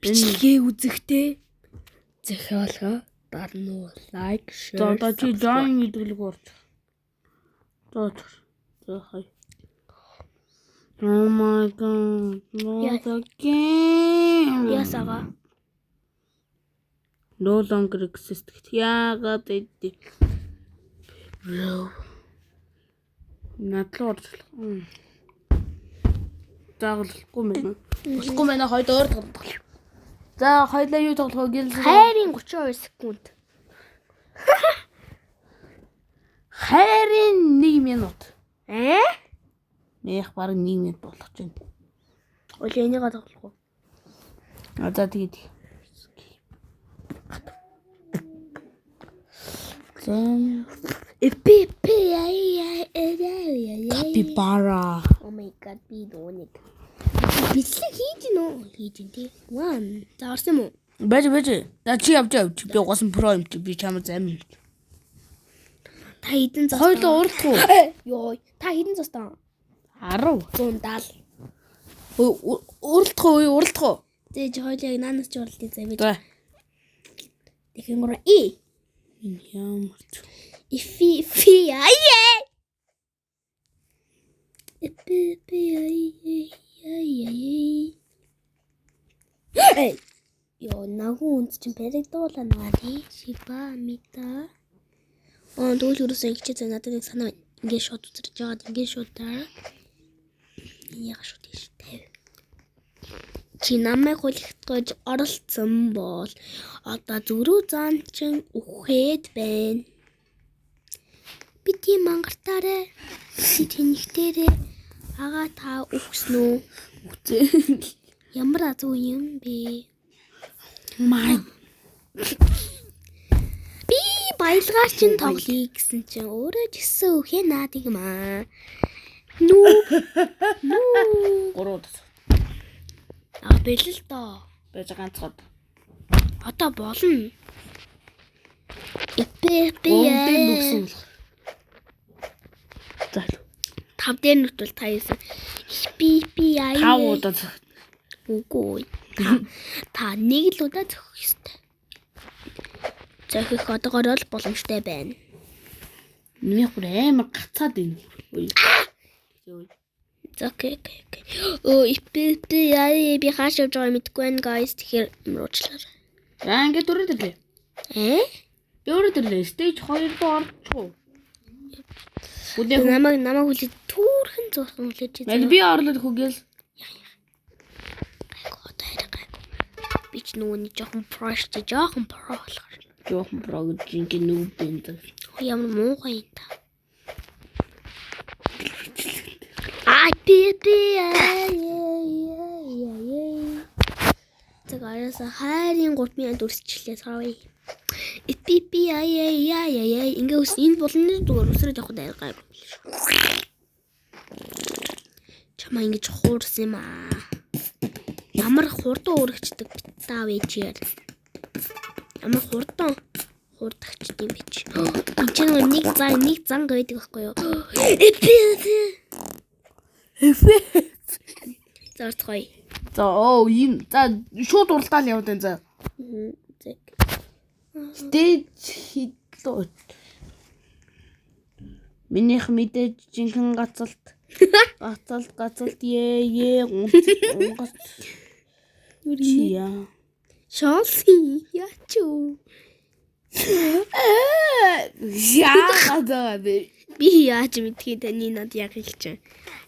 бичлэгээ үзэхдээ захиалга дарна уу лайк шеэр. За чи join гэдэг орч. За хай. Oh my god. Not again. Ясага. No longer exist. Яагаад эд. Надлуу орж. Зааглахгүй мэн. Болохгүй манай хоёул өөр тоглох. За хоёлаа юу тоглох вэ? Хайрын 32 секунд. Хайрын 1 минут. Нэх баг 1 минут болох ч юм. Ол энийг тоглох уу? За тэгээд. Зэн Capybara. Oh my god би дууник. Бичлэг хийж нөө. 1 заарсан юм уу? Бэж. За чи явж. Би угаасан про юм чи би чамд зарим. Та хідэн застаа. Хоёлоо уралдах уу? Йоо, та хідэн застаа. 10. 170. Уралдах уу? Зээж хоёул яг наанаас ч уралдъя заа би. За. Дахин гоо и. Ямар ч. Ифи аяа. Йоо, нагуу үнс чинь перэг дуулаа наади. Шиба мита. Дүүл юусэн ихчээ зэ надад нэг санаа ингээд шууд үзэрч жаад ингээд шууд таа. Яг шууд тийш тавь. Чи намайг хулигдгож оролцсон бол одоо зүрүү зан чин үхээд байна. Би тийм мангартаарэ. Би тэнхтэрэ. Ага та үхсэн үү? Үгүй. Ямар азуу юм бэ? Май. Би баялгаар чин тоглоё гэсэн чин өөрөө ч гэсэн үхээ наад юм аа. Нүү. 3 удаа. Бэлэл доо. Байж ганцхан. Одоо болно. Нүгсэн. За. 5 дээр нүтвэл та юусэн. Би аа. 5 удаа. Үгүй. Та нэг л удаа зөхөх ёстой. Зөхөх одоогоор л боломжтой байна. Миний бүр амар гацаад байна. Окей. Би хааш явж байгаа мэдгүй байна guys. Тэгэхээр имруучлаа. За ингээд өрөөд ирлээ. Би өрөөд ирлээ. Stage 2 руу орчихоо. Намайг хүлээж түүрхэн зурхан хүлээж. Би орлоод хүгээл. Би ч нүуний жоохон прош жоохон про болохоор. Жоохон про гэж ингэ нүуд энэ. Ямар муухай юм та. Загааса хайрын 3000 дүрсчлээ савь. Ингээ ус энэ болно зүгээр усраад явах дайргаа. Чамаа ингэж хуурсан юм аа. Ямар хурдан өргөчдөг битаа вэжээр. Ямар хурдан хурдагчд юм бэ чи. Энд чинь нэг занг байдаг байхгүй юу? Заарцгоё. За энэ за шууд уралдаал яваад байна за. Зэг. Stage хитлөө. Минийх мэдээж жинхэнэ гацалт. Гацалт унгас. Юрия. Шонси ячуу. Яагаад вэ? Би яаж мэдхий таны над яг хэлж.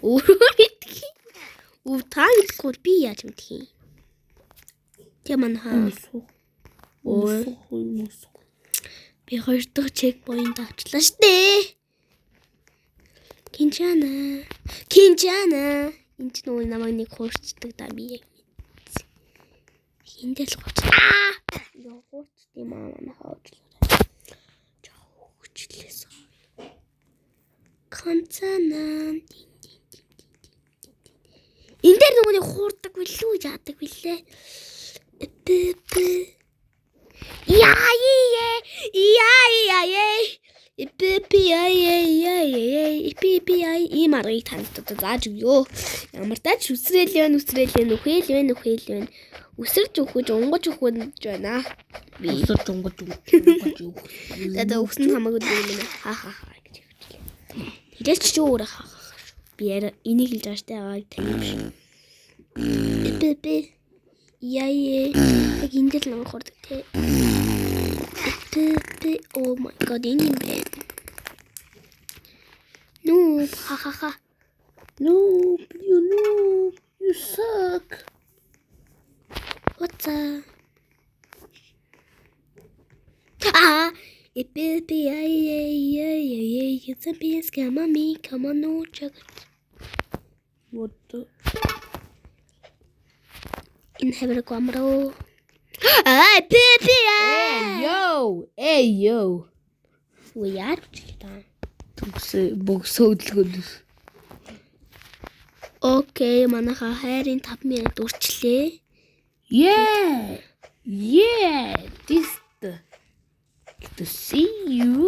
Өөрөө мэдхий. Та мэдгүй би яаж мэдхий. Тэмэн хаа. Би 2 дахь чекпоинт авчлаа штэ. Кинчана. Энд ч нөө намайг нэг хуурчдаг да би яг мэдсэн. Хиндэл гоц. Явууч тийм манай хаачлаа. Жохчлээс. Концана. Энд дээр нөгөө нэг хуурдаг билүү яадаг билээ. Ипи ийм аргыг танд зааж өгөө. Ямар тач үсрээл байна. Үсэрч өгөх, унгаж өгөх байна. Би Өсөж онгож юу. дада өгсөн хамаагүй юм хаа гэж хэлээ. Тэрэч ч өөр хаа. Би энийг хэлж байгаа штэ агааг таних. Ипи яг энэ л нэг хордог те. Oh my god, энэ юм бэ? Noob, ха. Noob, you suck. What's up? Ипи it's a piece, come on me, come on no check. What the? In heaven камера. Ипи. Hey yo. Уу яар ч та. Богсөөдлгөл. Окей, манайха хайрын 5 минут үрчлээ. Yeah. This to see you.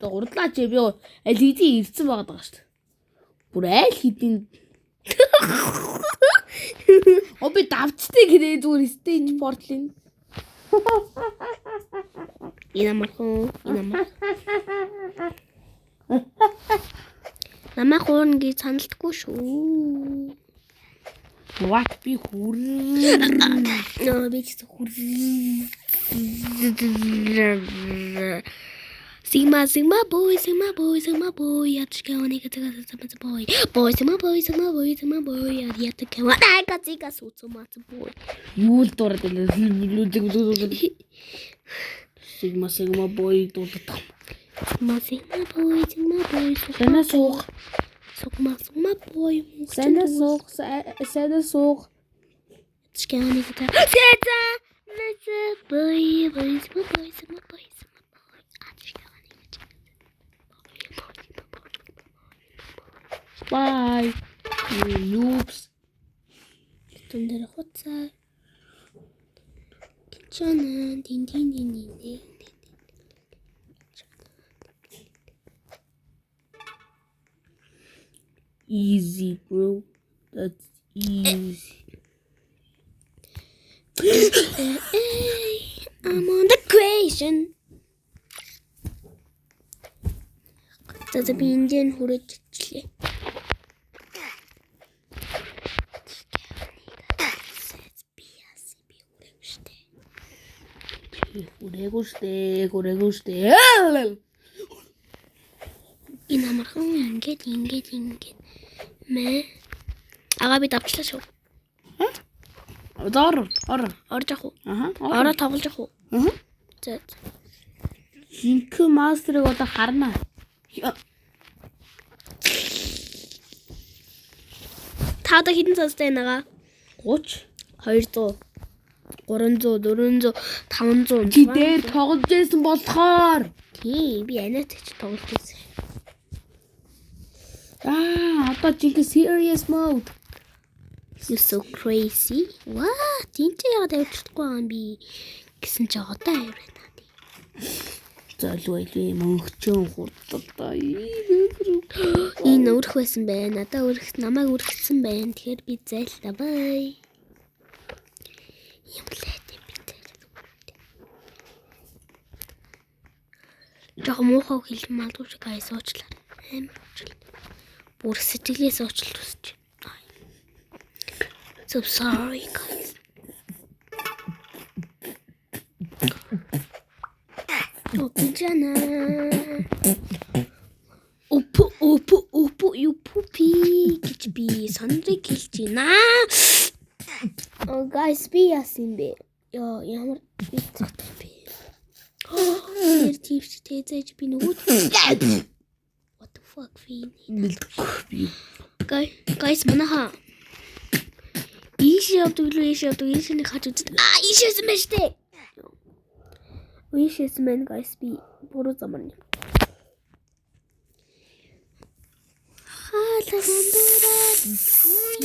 Урдлаач би аль хэдийн ирсэн байгаа шүү дээ. Бүр аль хэдийн би давчтай гэрээ зүгээр stage portal. Намаа хуурна гэж саналтгүй шүү. What би хүр. Би ч хүр. Sigma boy. Ятшкаоник тагасаа boy. Sigma boy. Ятка цика суцумац boy. Юу л дураад байна. Sigma boy дуудах. Sigma boy. Санаа суух. Sigma boy. Санаа суух. Ятшкаоник тагасаа. Boy. Bye. You noobs. Тундэр хоцаа. Кичана дин. Easy, bro. That's easy. I'm on the creation. Тэзэ би эндэн хүрэж ичлээ. Хүрээгүй штэ. Энэ амархан ингээд. Мэ. Ага би давчлаа шүү. Орж ах уу? Ороо тоглож ах уу? За. Хинкүү мастерыг одоо харна. Та хэдэн цастай нага? 30, 200, 300, 400, 500. чи дээр тоглож байсан болохоор. Тийм, би анаатай ч тоглож байсан. Одоо жинхэнэ serious mode. You're so crazy. What? Тинтээ яагаад тавьчихгүй юм би гэсэн ч одоо авирна. Залгүй мөнхчөн хурдтай. Энэ өрх байсан байна. Надаа намайг өргөсөн байна. Тэгэхээр би зайлтаа бай. Юм лээд би зайлтаа. Жог муухай хэлэх малгүй шиг гай суучлаа. Амар уучлаа. Бүр сэтгэлээс уучлалт хүсэж байна. So sorry guys. Опичана. Опу you poopy гэж би сандрыг хэлж байна. Oh guys би яасан бэ? Ямар битгтэй бэ? Тэр тийвч тэзэж би нөгөө What the fuck ви? Guys манаха. Ийшээ нэг хаж үзтээ. Ийшээсэн байж тээ. Ийшээсэн байна guys би буруу замаар. Хаалгандураад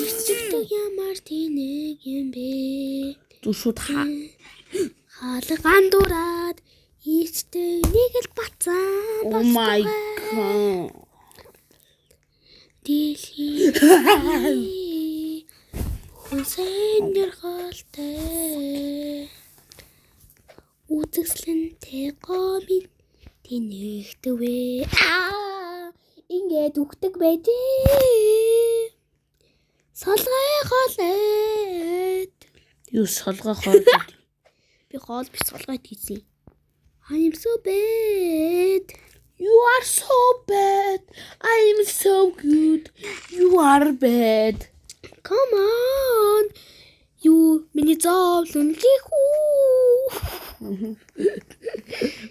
ирчдэг ямар тэнэг юм бэ? Зүшүүд Хаалгандураад Ийчтэй нэг л бацаан. Oh my god. Дэлхий хүнсэн нэрхэлтэй үзэсгэлэнтэй гомит тэнэгтвэ ингээд үхдэг байдээ солгой хоолойд Юу солгой хоол. би хоол биш солгойд хийсэн. I'm so bad. You are so bad. I am so good. You are bad. Come on. You миний зовлон лихүү.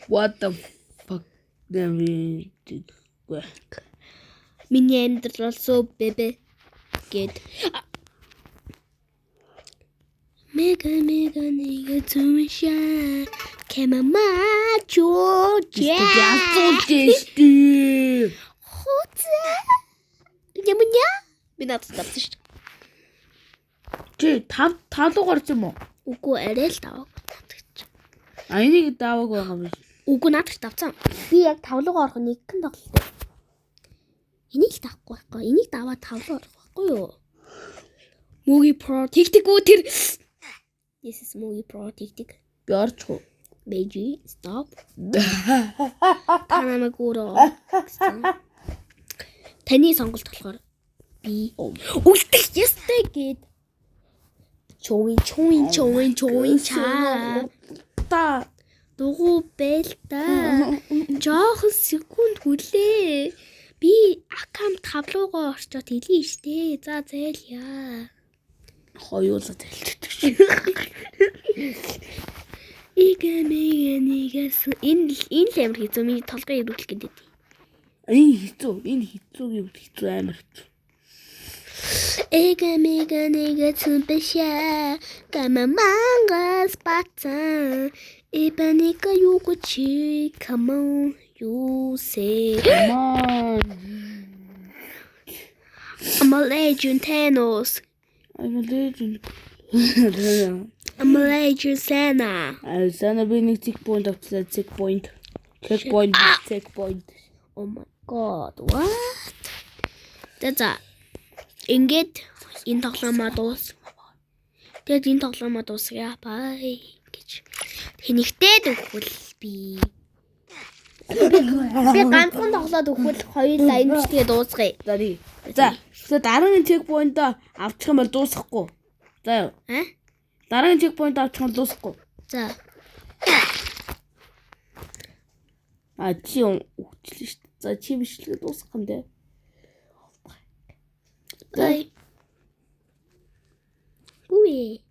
What the fuck? Миний амьдрал so бэбэ гэд. Мега нэгэ зүмшаа кэмэмачоо яцуулжээ. Хоцэ. Ямуня? Би надад тавьсан шүү. Чи тавлуугаар ч юм уу? Үгүй арай л таваг. А энийг дааваг байгаа биш. Үгүй надад тавцсан. Би яг тавлуугаар орох нэг хэн тоглолтой. Энийг л таахгүй байхгүй. Энийг даваад тавлуу орох байхгүй юу? Movie Pro тэгтгүү тэр. This is Movie Pro тэгтэг. Би орчихгүй. Бэжи stop. Танамаг өөрөө. Таны сонголт болохоор би үлдэх ёстой гэд. Чоин чаа. Та Дугу бэлта. Жохон секунд хүлээ. Би аккаунт тавлуугаа орчоод хэлье штэ. За зайлья. хоёулаа тэлчихдэг шээ. Игэнийгээс энэ л амар хэцүү. Миний толгой ирүүлэх гэдэг. Энэ хэцүү юм хэцүү амар хэцүү. Игэнийгээ цүмбэшээ. Гамамангас бацаа. Ибаника югучи. Come on. You say. Come on. I'm a legend Thanos. I'm a legend. I'm a legend Senna. Sana би нэг checkpoint авчихсан. Checkpoint. Oh my god. What? За. Ингээд энэ тоглоомоо дуус. Тэгэд энэ тоглоомоо дуусгая. Bye гэж. Тэнэгтэй өгвөл би. Би ганцхан тоглоод өгвөл хоёулаа энэ бичгээ дуусгая. За дараагийн checkpoint авчих юм бол дуусахгүй. За юу? Дараагийн checkpoint авчих юм дуусахгүй. За. Чи өгчлээ шүү дээ. За чи бичлэгээ дуусгах юм дээ. Bye. Үгүй.